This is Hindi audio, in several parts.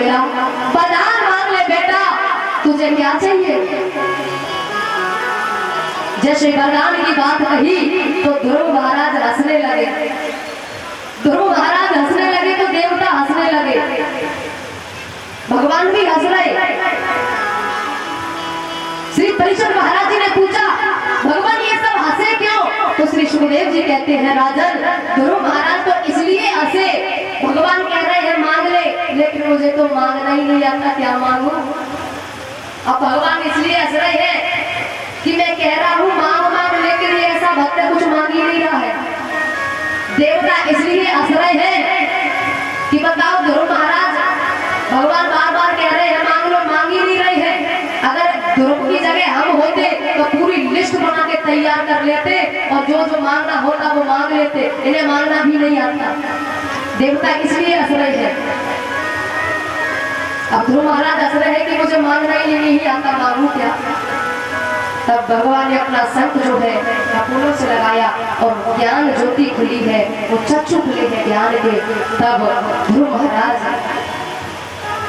मिला। वरदान मांग ले बेटा, तुझे क्या चाहिए। जैसे वरदान की बात कही तो ध्रुव महाराज हंसने लगे। ध्रुव महाराज हंसने लगे तो देवता हंसने लगे, भगवान भी हंस रहे। श्री परीक्षित महाराज जी ने पूछा, भगवान ये सब हंसे क्यों। तो श्री सुखदेव जी कहते हैं, राजन ध्रुव महाराज तो इसलिए हंसे, भगवान कह रहे हैं मांग ले, लेकिन मुझे तो मांगना ही नहीं आता, क्या मांगू। अब भगवान इसलिए हंस रहे हैं कि मैं कह रहा हूँ मांग मांग, लेकिन ये ऐसा भक्त कुछ मांग ही नहीं रहा है। देवता इसलिए हंस रहे हैं कि बताओ ध्रुव महाराज, भगवान बार बार कह रहे हैं मांग लो, मांग ही नहीं रहे हैं। अगर ध्रुव की जगह हम होते तो पूरी लिस्ट बना के तैयार कर लेते और जो जो मांगना होता वो मांग लेते, इन्हें मांगना भी नहीं आता। देवता इसलिए हंस रहे हैं। अब ध्रुव महाराज हंस रहे हैं कि मुझे मांगना ही नहीं आता, मांगू क्या। तब भगवान ने अपना संत जो है फूलों से लगाया और ज्ञान ज्योति खुली है, वो चक्षु खुले हैं ज्ञान के। तब ध्रुव महाराज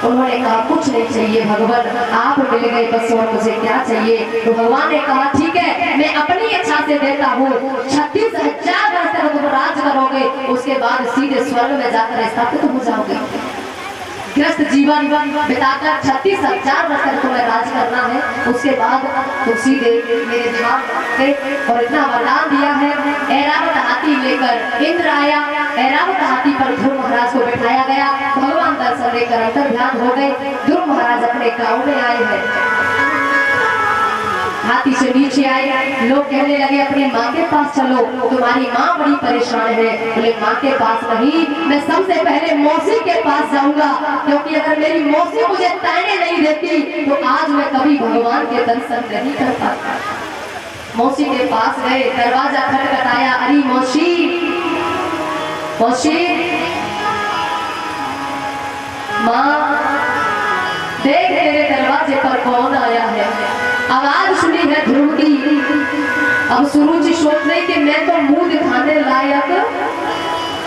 उन्होंने कहा कुछ नहीं चाहिए भगवान, आप मिल गए बस, और मुझे क्या चाहिए। तो भगवान ने कहा ठीक है, मैं अपनी इच्छा से देता हूँ। 36,000 वर्ष तक तुम राज करोगे, उसके बाद सीधे स्वर्ग में जाकर स्थापित हो जाओगे। ग्रस्त जीवन बिताकर 36,000 वर्ष तक तुम्हें राज करना है, उसके बाद तुम सीधे मेरे दिमाग से। और इतना वरदान दिया है। ऐरावत हाथी लेकर इंद्र आया, ऐरावत हाथी पर ध्रुव महाराज को बैठाया गया। भगवान दर्शन लेकर अंतर्ध्यान हो गए। ध्रुव महाराज अपने गांव में आए हैं, हाथी से नीचे आए। लोग कहने लगे अपनी माँ के पास चलो, तुम्हारी माँ बड़ी परेशान है। बोले माँ के पास नहीं, मैं सबसे पहले मौसी के पास जाऊंगा, क्योंकि अगर मेरी मौसी मुझे ताने नहीं देती तो आज मैं कभी भगवान के दर्शन नहीं कर पाता। मौसी के पास गए, दरवाजा खटखटाया। अरे मौसी, मौसी माँ देख तेरे दरवाजे पर कौन आया है। आवाज सुनी है ध्रुव की। अब सुरुचि सोच रही कि मैं तो मुंह दिखाने लायक,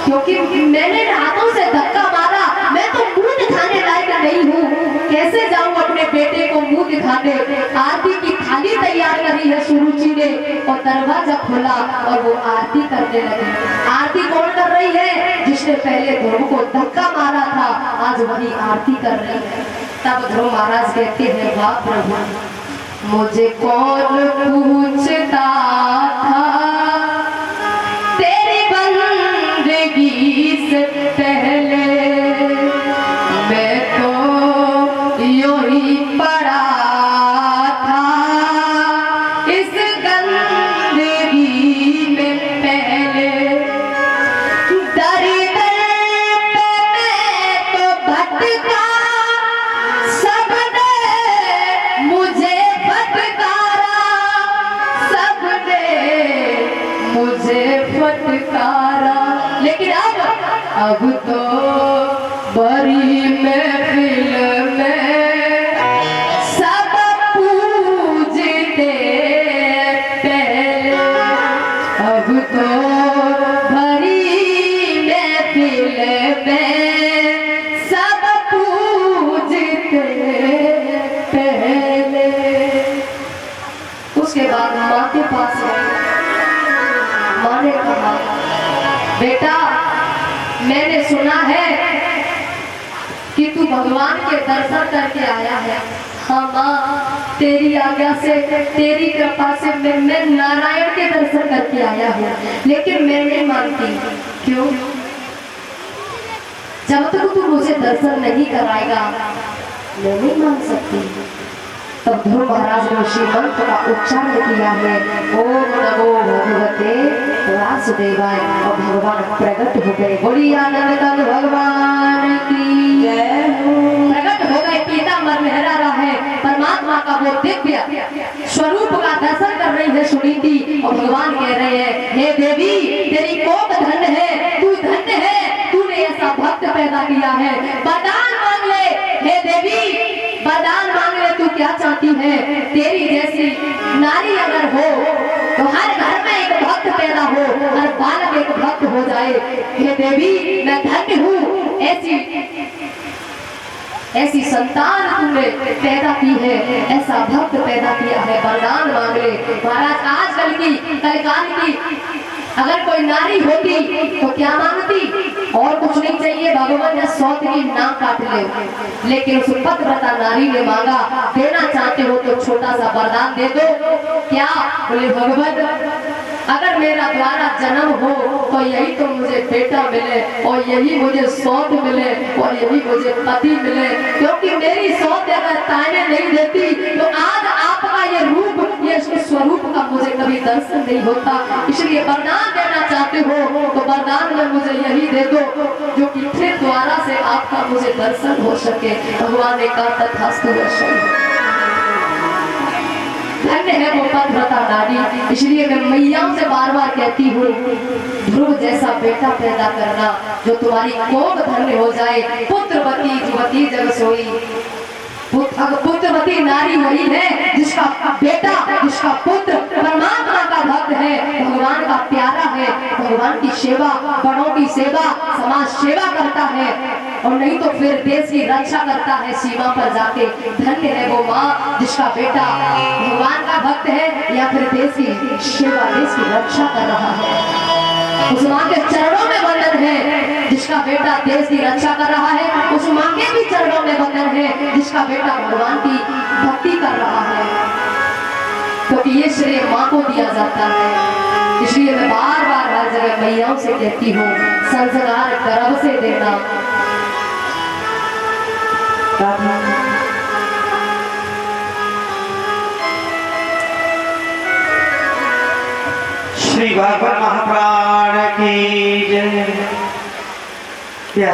क्योंकि मैंने हाथों से धक्का मारा, मैं तो मुंह दिखाने लायक नहीं हूँ। कैसे जाऊं अपने बेटे को मुंह दिखाने। आरती की थाली तैयार करी है सुरुचि ने, और दरवाजा खोला और वो आरती करने लगी। आरती कौन कर रही है, जिसने पहले ध्रुव को धक्का मारा था, आज वही आरती कर रही है। तब ध्रुव महाराज कहते हैं, वाह प्रभु, मुझे कौन पूछता था तेरी बंदगी से पहले, मैं तो यूं ही पड़ा था इस गंदगी में पहले। दर दर पे मैं तो भटका, सबने मुझे फटकारा, लेकिन अब तो बड़ी महफिल में सब पूजते पहले। अब तो बड़ी महफिल में सब पूजते पहले। उसके बाद माँ के पास माँ ने कहा, बेटा मैंने सुना है कि तू भगवान के दर्शन करके आया है। हाँ माँ, तेरी आज्ञा से, तेरी कृपा से मैं नारायण के दर्शन करके आया हूँ, लेकिन मैं नहीं मानती। क्यों? जब तक तू मुझे दर्शन नहीं कराएगा मैं नहीं मान सकती। तब ध्रुव महाराज ने श्री मंत्र का उच्चारण किया है, ओम नमो भगवते वासुदेवाय, और भगवान प्रकट हो गए। बोलिए आनंद कंद भगवान की जय हो। प्रकट हो गए, पीतांबर लहरा रहा है, परमात्मा का वो दिव्य स्वरूप का दर्शन कर रही है सुनीति। और भगवान कह रहे हैं, हे देवी तेरी कोप धन्य है, तू धन्य है, तूने ऐसा भक्त पैदा किया है। वरदान मांग ले हे देवी, वरदान मांग ले, तू क्या चाहती है। तेरी जैसी नारी अगर हो तो हर घर में एक भक्त पैदा हो, हर बालक एक भक्त हो जाए। हे देवी मैं धन्य हूँ, ऐसी संतान तुमने पैदा की है, ऐसा भक्त पैदा किया है, वरदान मांग ले महाराज। आजकल की कलकाल की अगर कोई नारी होती तो क्या मांगती? और कुछ नहीं चाहिए, भगवान या सौत की नाक काट ले। लेकिन उस पतिव्रता नारी ने मांगा, देना चाहते हो तो छोटा सा वरदान दे दो। क्या? बोले भगवान अगर मेरा द्वारा जन्म हो तो यही तो मुझे बेटा मिले, और यही मुझे सौत मिले, और यही मुझे पति मिले। क्योंकि मेरी सौत अगर ताने नहीं देती तो आज आपका ये रूप, ये स्वरूप का मुझे कभी दर्शन नहीं होता। इसलिए वरदान देना चाहते हो तो वरदान में मुझे यही दे दो जो कि फिर द्वारा से आपका मुझे दर्शन हो सके। भगवान ने कहा तथास्तु वैसा। धन्य है वो पतिव्रता नारी। इसलिए मैं मैयाओं से बार बार कहती हूँ, ध्रुव जैसा बेटा पैदा करना जो तुम्हारी कोख धन्य हो जाए। पुत्रवती युवती जग सोई, पुत्रवती नारी वही है जिसका बेटा, जिसका पुत्र परमात्मा का भक्त है, भगवान का प्यारा है, भगवान की सेवा, बड़ों की सेवा, समाज सेवा करता है, और नहीं तो फिर देश की रक्षा करता है सीमा पर जाके। धन्य है वो माँ जिसका बेटा भगवान का भक्त है या फिर देश की सेवा, देश की रक्षा कर रहा है। उस माँ के चरणों में वंदन है जिसका बेटा देश की रक्षा कर रहा है। उस माँ के भी चरणों में वंदन है जिसका बेटा भगवान की भक्ति कर रहा है, क्योंकि ये श्रेय माँ को दिया जाता है। इसलिए मैं बार बार हर जगह मैयाओं से कहती हूँ, संस्कार गर्भ से देना। श्री भागवत महाप्राण की जय।